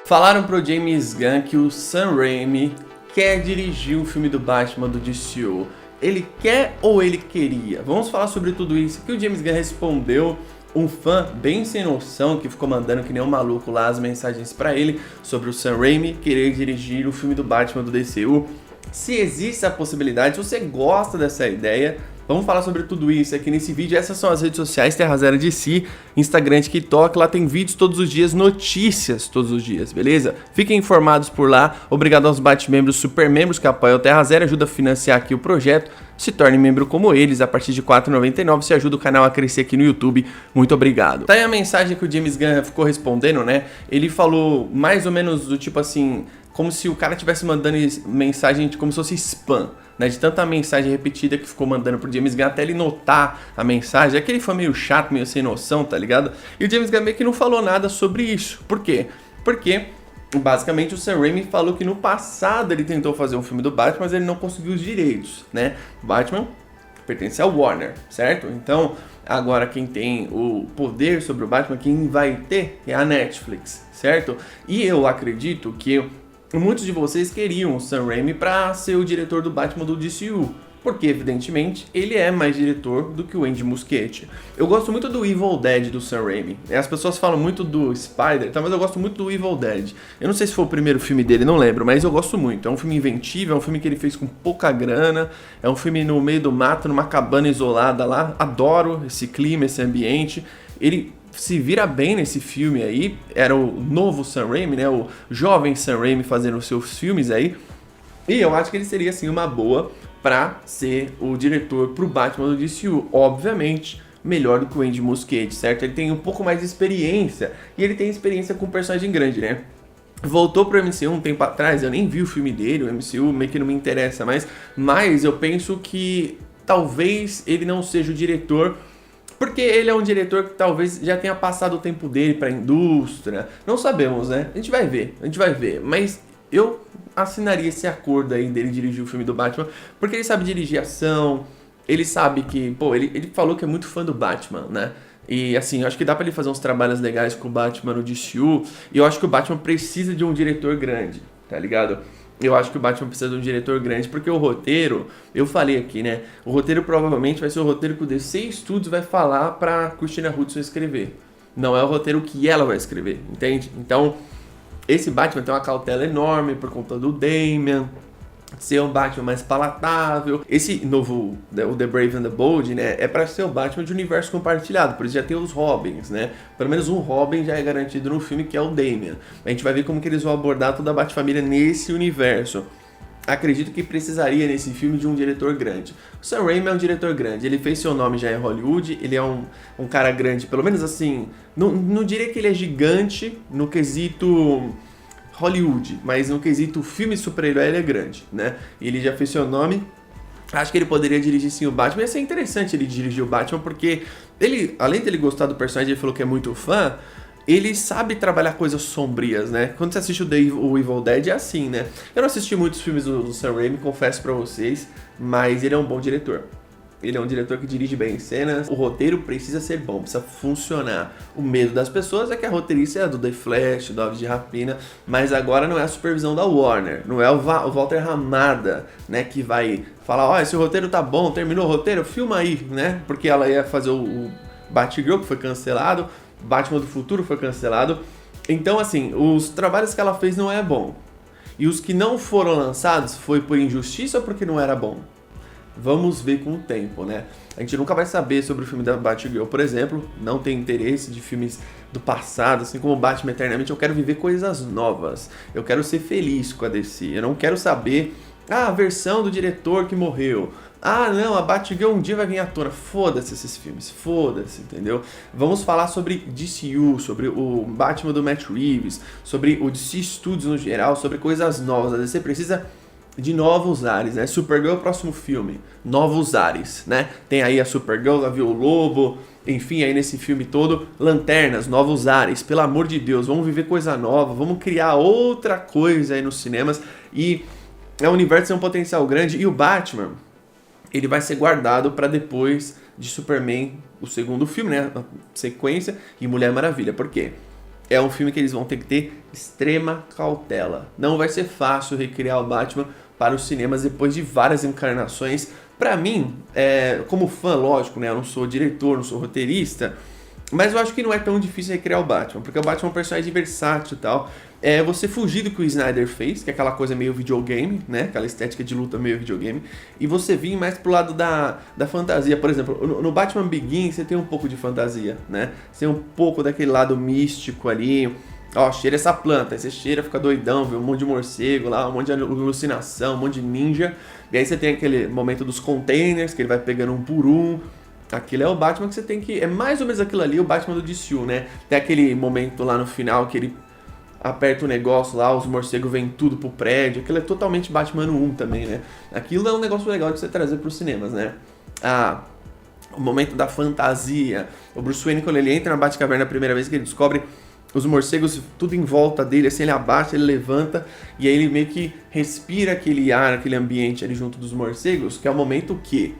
Falaram pro James Gunn que o Sam Raimi quer dirigir um filme do Batman do DCU. Ele quer ou ele queria? Vamos falar sobre tudo isso. Que o James Gunn respondeu um fã bem sem noção que ficou mandando que nem um maluco lá as mensagens pra ele sobre o Sam Raimi querer dirigir o filme do Batman do DCU. Se existe a possibilidade, se você gosta dessa ideia, vamos falar sobre tudo isso aqui nesse vídeo. Essas são as redes sociais, Terra Zero DC, Instagram, TikTok, lá tem vídeos todos os dias, notícias todos os dias, beleza? Fiquem informados por lá. Obrigado aos Batmembros, Supermembros que apoiam o Terra Zero, ajuda a financiar aqui o projeto. Se torne membro como eles, a partir de R$ 4,99, você ajuda o canal a crescer aqui no YouTube. Muito obrigado. Tá aí a mensagem que o James Gunn ficou respondendo, né? Ele falou mais ou menos do tipo assim, como se o cara estivesse mandando mensagem como se fosse spam, né? De tanta mensagem repetida que ficou mandando pro James Gunn até ele notar a mensagem. Aquele foi meio chato, meio sem noção, tá ligado? E o James Gunn meio que não falou nada sobre isso. Por quê? Porque basicamente o Sam Raimi falou que no passado ele tentou fazer um filme do Batman, mas ele não conseguiu os direitos, né? Batman pertence ao Warner, certo? Então agora quem tem o poder sobre o Batman, quem vai ter é a Netflix, certo? E eu acredito que muitos de vocês queriam o Sam Raimi para ser o diretor do Batman do DCU, porque evidentemente ele é mais diretor do que o Andy Muschietti. Eu gosto muito do Evil Dead do Sam Raimi. As pessoas falam muito do Spider, tá? Mas eu gosto muito do Evil Dead. Eu não sei se foi o primeiro filme dele, não lembro, mas eu gosto muito. É um filme inventivo, é um filme que ele fez com pouca grana, é um filme no meio do mato, numa cabana isolada lá. Adoro esse clima, esse ambiente. Ele se vira bem nesse filme aí, era o novo Sam Raimi, né? O jovem Sam Raimi fazendo os seus filmes aí. E eu acho que ele seria, assim, uma boa pra ser o diretor pro Batman do DCU. Obviamente, melhor do que o Andy Muschietti, certo? Ele tem um pouco mais de experiência, e ele tem experiência com personagem grande, né? Voltou pro MCU um tempo atrás, eu nem vi o filme dele, o MCU meio que não me interessa mais, mas eu penso que talvez ele não seja o diretor, porque ele é um diretor que talvez já tenha passado o tempo dele pra indústria. Não sabemos, né? A gente vai ver. Mas eu assinaria esse acordo aí dele dirigir o filme do Batman, porque ele sabe dirigir ação, ele sabe que, pô, ele falou que é muito fã do Batman, né? E assim, eu acho que dá pra ele fazer uns trabalhos legais com o Batman no DCU, e eu acho que o Batman precisa de um diretor grande, tá ligado? Eu acho que o Batman precisa de um diretor grande, porque o roteiro, eu falei aqui, né? O roteiro provavelmente vai ser o roteiro que o DC Studios vai falar pra Christina Hudson escrever. Não é o roteiro que ela vai escrever, entende? Então, esse Batman tem uma cautela enorme por conta do Damian, ser um Batman mais palatável. Esse novo, o The Brave and the Bold, né, é pra ser o Batman de universo compartilhado, por isso já tem os Robins, né? Pelo menos um Robin já é garantido no filme, que é o Damian. A gente vai ver como que eles vão abordar toda a Batfamília nesse universo. Acredito que precisaria nesse filme de um diretor grande. O Sam Raimi é um diretor grande, ele fez seu nome já em Hollywood, ele é um cara grande, pelo menos assim, não diria que ele é gigante no quesito Hollywood, mas no quesito filme super-herói ele é grande, né? Ele já fez seu nome, acho que ele poderia dirigir sim o Batman. Ia ser interessante ele dirigir o Batman, porque ele, além dele gostar do personagem, ele falou que é muito fã, ele sabe trabalhar coisas sombrias, né? Quando você assiste o Evil Dead é assim, né? Eu não assisti muitos filmes do Sam Raimi, confesso pra vocês, mas ele é um bom diretor. Ele é um diretor que dirige bem cenas, o roteiro precisa ser bom, precisa funcionar. O medo das pessoas é que a roteirista é a do The Flash, do Aves de Rapina, mas agora não é a supervisão da Warner, não é o Walter Hamada, né, que vai falar, ó, esse roteiro tá bom, terminou o roteiro, filma aí, né? Porque ela ia fazer o Batgirl, que foi cancelado, Batman do Futuro foi cancelado. Então, assim, os trabalhos que ela fez não é bom. E os que não foram lançados foi por injustiça ou porque não era bom? Vamos ver com o tempo, né? A gente nunca vai saber sobre o filme da Batgirl, por exemplo. Não tem interesse de filmes do passado, assim como o Batman Eternamente. Eu quero viver coisas novas. Eu quero ser feliz com a DC. Eu não quero saber a versão do diretor que morreu. Ah, não, a Batgirl um dia vai vir à tona. Foda-se esses filmes, foda-se, entendeu? Vamos falar sobre DCU, sobre o Batman do Matt Reeves, sobre o DC Studios no geral, sobre coisas novas. A DC precisa de novos ares, né? Supergirl é o próximo filme, novos ares, né? Tem aí a Supergirl, a o Lobo, enfim, aí nesse filme todo, lanternas, novos ares, pelo amor de Deus, vamos viver coisa nova, vamos criar outra coisa aí nos cinemas, e é um universo tem um potencial grande, e o Batman, ele vai ser guardado para depois de Superman, o segundo filme, né? A sequência, e Mulher Maravilha, por quê? é um filme que eles vão ter que ter extrema cautela. Não vai ser fácil recriar o Batman para os cinemas depois de várias encarnações. Pra mim, como fã, lógico, né? Eu não sou diretor, não sou roteirista, mas eu acho que não é tão difícil recriar o Batman, porque o Batman é um personagem versátil e tal. É você fugir do que o Snyder fez, que é aquela coisa meio videogame, né? Aquela estética de luta meio videogame, e você vir mais pro lado da fantasia. Por exemplo, no Batman Begins você tem um pouco de fantasia, né? Você tem um pouco daquele lado místico ali. Ó, cheira essa planta, aí você cheira, fica doidão, vê um monte de morcego lá, um monte de alucinação, um monte de ninja. E aí você tem aquele momento dos containers, que ele vai pegando um por um. Aquilo é o Batman que você tem que... É mais ou menos aquilo ali, o Batman do DCU, né? Tem aquele momento lá no final que ele aperta o negócio lá, os morcegos vêm tudo pro prédio. Aquilo é totalmente Batman 1 também, né? Aquilo é um negócio legal de você trazer pros cinemas, né? O momento da fantasia. O Bruce Wayne, quando ele entra na Batcaverna a primeira vez que ele descobre os morcegos tudo em volta dele, assim, ele abaixa, ele levanta, e aí ele meio que respira aquele ar, aquele ambiente ali junto dos morcegos, que é o momento que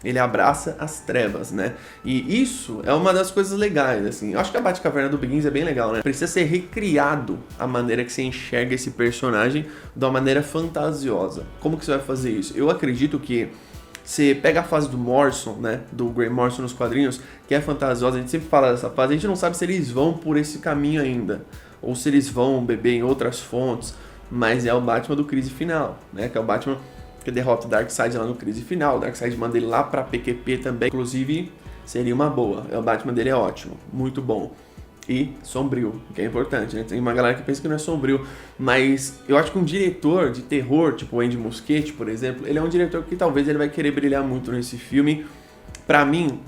ele abraça as trevas, né? E isso é uma das coisas legais, assim. Eu acho que a Batcaverna do Begins é bem legal, né? Precisa ser recriado a maneira que você enxerga esse personagem de uma maneira fantasiosa. Como que você vai fazer isso? Eu acredito que você pega a fase do Morrison, né, do Grant Morrison nos quadrinhos, que é fantasiosa, a gente sempre fala dessa fase, a gente não sabe se eles vão por esse caminho ainda, ou se eles vão beber em outras fontes, mas é o Batman do Crise Final, né, que é o Batman que derrota o Darkseid lá no Crise Final, o Darkseid manda ele lá pra PQP também, inclusive seria uma boa, o Batman dele é ótimo, muito bom. E sombrio, que é importante, né? Tem uma galera que pensa que não é sombrio, mas eu acho que um diretor de terror, tipo o Andy Muschietti, por exemplo, ele é um diretor que talvez ele vai querer brilhar muito nesse filme. Pra mim,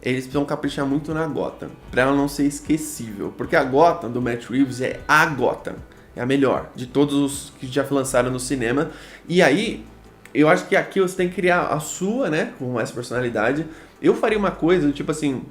eles precisam caprichar muito na Gotham, pra ela não ser esquecível, porque a Gotham do Matt Reeves é a Gotham, é a melhor de todos os que já lançaram no cinema. E aí, eu acho que aqui você tem que criar a sua, né, com mais personalidade. Eu faria uma coisa, tipo assim,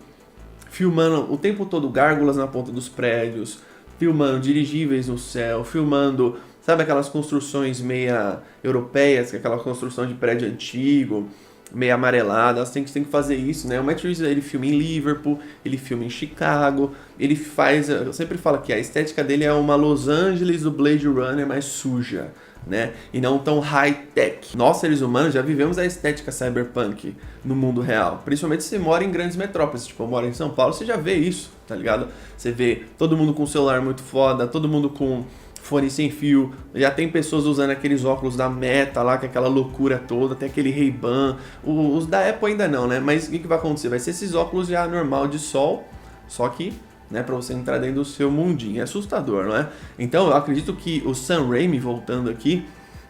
filmando o tempo todo gárgulas na ponta dos prédios, filmando dirigíveis no céu, filmando, sabe, aquelas construções meia europeias, que é aquela construção de prédio antigo, meio amarelada. Você tem que fazer isso, né? O Matt Reeves, ele filma em Liverpool, ele filma em Chicago, ele faz... Eu sempre falo que a estética dele é uma Los Angeles do Blade Runner mais suja, né? E não tão high-tech. Nós, seres humanos, já vivemos a estética cyberpunk no mundo real. Principalmente se você mora em grandes metrópoles. Tipo, eu moro em São Paulo, você já vê isso, tá ligado? Você vê todo mundo com celular muito foda, todo mundo com fone sem fio. Já tem pessoas usando aqueles óculos da Meta lá, que é aquela loucura toda. Tem aquele Ray-Ban. Os da Apple ainda não, né? Mas o que vai acontecer? Vai ser esses óculos já normal de sol, só que, né, para você entrar dentro do seu mundinho. É assustador, não é? Então, eu acredito que o Sam Raimi, voltando aqui,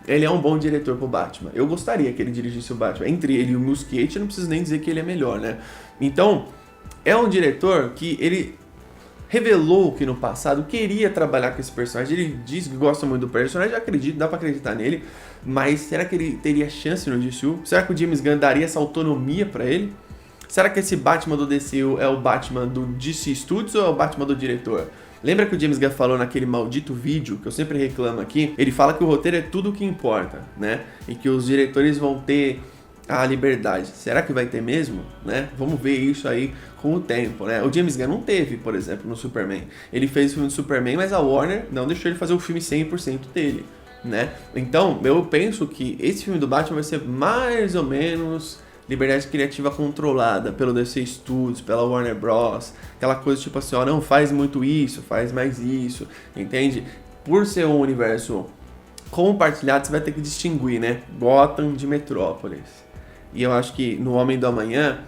ele é um bom diretor pro Batman. Eu gostaria que ele dirigisse o Batman. Entre ele e o Muschietti, eu não preciso nem dizer que ele é melhor, né? Então, é um diretor que ele revelou que no passado queria trabalhar com esse personagem. Ele diz que gosta muito do personagem, eu acredito, dá pra acreditar nele. Mas será que ele teria chance no DCU? Será que o James Gunn daria essa autonomia pra ele? Será que esse Batman do DCU é o Batman do DC Studios ou é o Batman do diretor? Lembra que o James Gunn falou naquele maldito vídeo, que eu sempre reclamo aqui? Ele fala que o roteiro é tudo o que importa, né? E que os diretores vão ter a liberdade. Será que vai ter mesmo? Né? Vamos ver isso aí com o tempo, né? O James Gunn não teve, por exemplo, no Superman. Ele fez o filme do Superman, mas a Warner não deixou ele fazer o filme 100% dele, né? Então, eu penso que esse filme do Batman vai ser mais ou menos liberdade criativa controlada pelo DC Studios, pela Warner Bros. Aquela coisa tipo assim, ó, não faz muito isso, faz mais isso, entende? Por ser um universo compartilhado, você vai ter que distinguir, né? Gotham de Metrópolis. E eu acho que no Homem do Amanhã,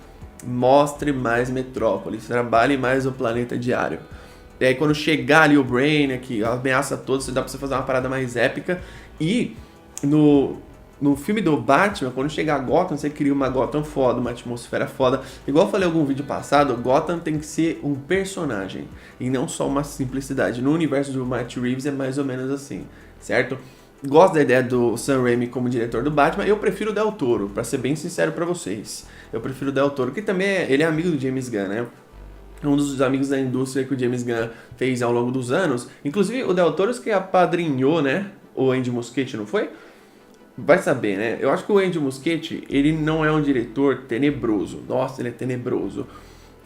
mostre mais Metrópolis, trabalhe mais o planeta diário. E aí quando chegar ali o Brainiac, a ameaça toda, dá pra você fazer uma parada mais épica. E no filme do Batman, quando chegar a Gotham, você cria uma Gotham foda, uma atmosfera foda. Igual eu falei em algum vídeo passado, Gotham tem que ser um personagem e não só uma simplicidade. No universo do Matt Reeves é mais ou menos assim, certo? Gosto da ideia do Sam Raimi como diretor do Batman. Eu prefiro o Del Toro, pra ser bem sincero pra vocês. Eu prefiro o Del Toro, que também ele é amigo do James Gunn, né? Um dos amigos da indústria que o James Gunn fez ao longo dos anos. Inclusive o Del Toro que apadrinhou, né, o Andy Muschietti, não foi? Vai saber, né? Eu acho que o Andy Muschietti, ele não é um diretor tenebroso. Nossa, ele é tenebroso.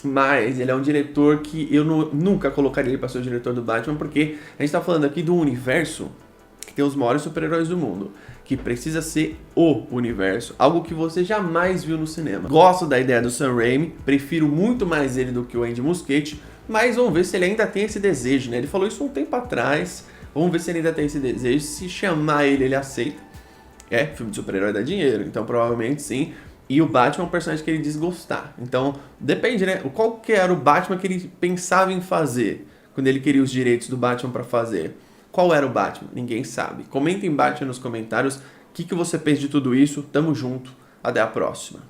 Mas ele é um diretor que eu nunca colocaria ele para ser o diretor do Batman, porque a gente tá falando aqui do universo que tem os maiores super-heróis do mundo, que precisa ser o universo, algo que você jamais viu no cinema. Gosto da ideia do Sam Raimi, prefiro muito mais ele do que o Andy Muschietti, mas vamos ver se ele ainda tem esse desejo, né? Ele falou isso um tempo atrás, vamos ver se ele ainda tem esse desejo, se chamar ele aceita. É, filme de super-herói dá dinheiro, então provavelmente sim. E o Batman é um personagem que ele desgostar. Então, depende, né? Qual que era o Batman que ele pensava em fazer quando ele queria os direitos do Batman pra fazer? Qual era o Batman? Ninguém sabe. Comenta embaixo nos comentários o que você pensa de tudo isso. Tamo junto. Até a próxima.